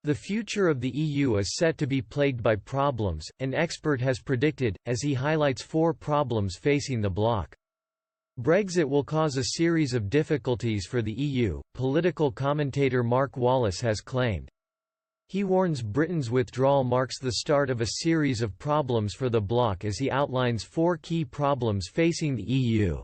The future of the EU is set to be plagued by problems, an expert has predicted, as he highlights 4 problems facing the bloc. Brexit will cause a series of difficulties for the EU, political commentator Mark Wallace has claimed. He warns Britain's withdrawal marks the start of a series of problems for the bloc as he outlines 4 key problems facing the EU.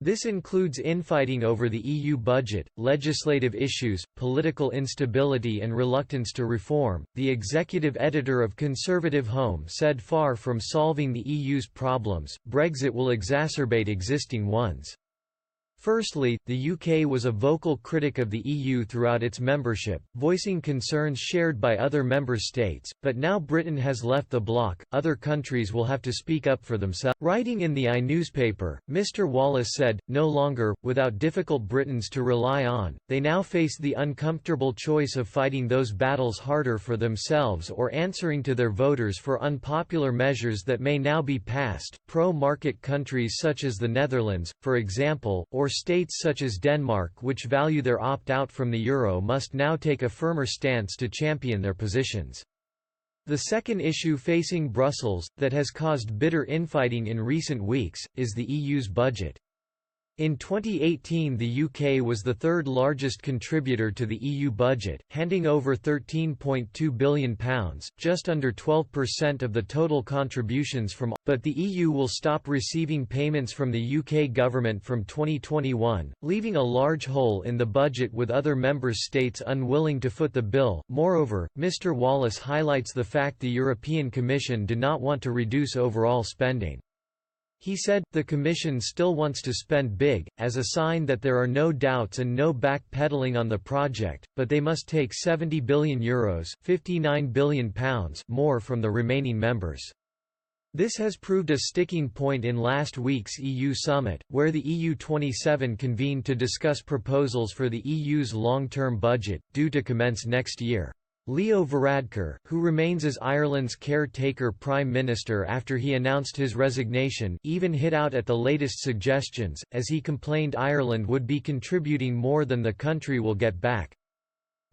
This includes infighting over the EU budget, legislative issues, political instability, and reluctance to reform. The executive editor of Conservative Home said, far from solving the EU's problems, Brexit will exacerbate existing ones. Firstly, the UK was a vocal critic of the EU throughout its membership, voicing concerns shared by other member states, but now Britain has left the bloc, other countries will have to speak up for themselves. Writing in the newspaper, Mr Wallace said, no longer, without difficult Britons to rely on, they now face the uncomfortable choice of fighting those battles harder for themselves or answering to their voters for unpopular measures that may now be passed. Pro-market countries such as the Netherlands, for example, or states such as Denmark which value their opt-out from the euro must now take a firmer stance to champion their positions. The second issue facing Brussels, that has caused bitter infighting in recent weeks, is the EU's budget. In 2018 the UK was the 3rd largest contributor to the EU budget, handing over £13.2 billion, just under 12% of the total contributions from all, but the EU will stop receiving payments from the UK government from 2021, leaving a large hole in the budget with other member states unwilling to foot the bill. Moreover, Mr Wallace highlights the fact the European Commission do not want to reduce overall spending. He said, the Commission still wants to spend big, as a sign that there are no doubts and no backpedaling on the project, but they must take €70 billion £59 billion more from the remaining members. This has proved a sticking point in last week's EU summit, where the EU27 convened to discuss proposals for the EU's long-term budget, due to commence next year. Leo Varadkar, who remains as Ireland's caretaker Prime Minister after he announced his resignation, even hit out at the latest suggestions, as he complained Ireland would be contributing more than the country will get back.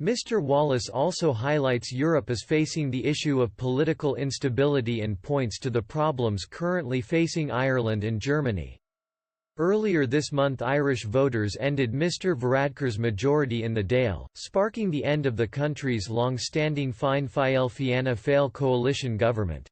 Mr Wallace also highlights Europe as facing the issue of political instability and points to the problems currently facing Ireland and Germany. Earlier this month Irish voters ended Mr Varadkar's majority in the Dáil, sparking the end of the country's long-standing Fine Gael Fianna Fáil coalition government.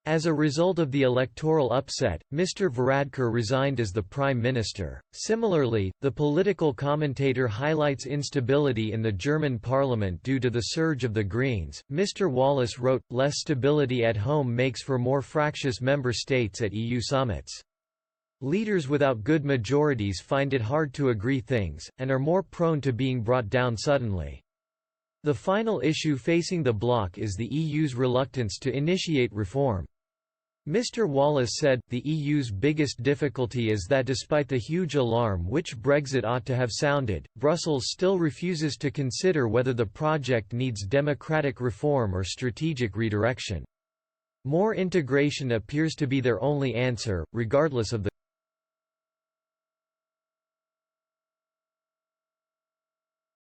As a result of the electoral upset, Mr Varadkar resigned as the Prime Minister. Similarly, the political commentator highlights instability in the German parliament due to the surge of the Greens. Mr Wallace wrote, less stability at home makes for more fractious member states at EU summits. Leaders without good majorities find it hard to agree things, and are more prone to being brought down suddenly. The final issue facing the bloc is the EU's reluctance to initiate reform. Mr Wallace said, the EU's biggest difficulty is that despite the huge alarm which Brexit ought to have sounded, Brussels still refuses to consider whether the project needs democratic reform or strategic redirection. More integration appears to be their only answer, regardless of the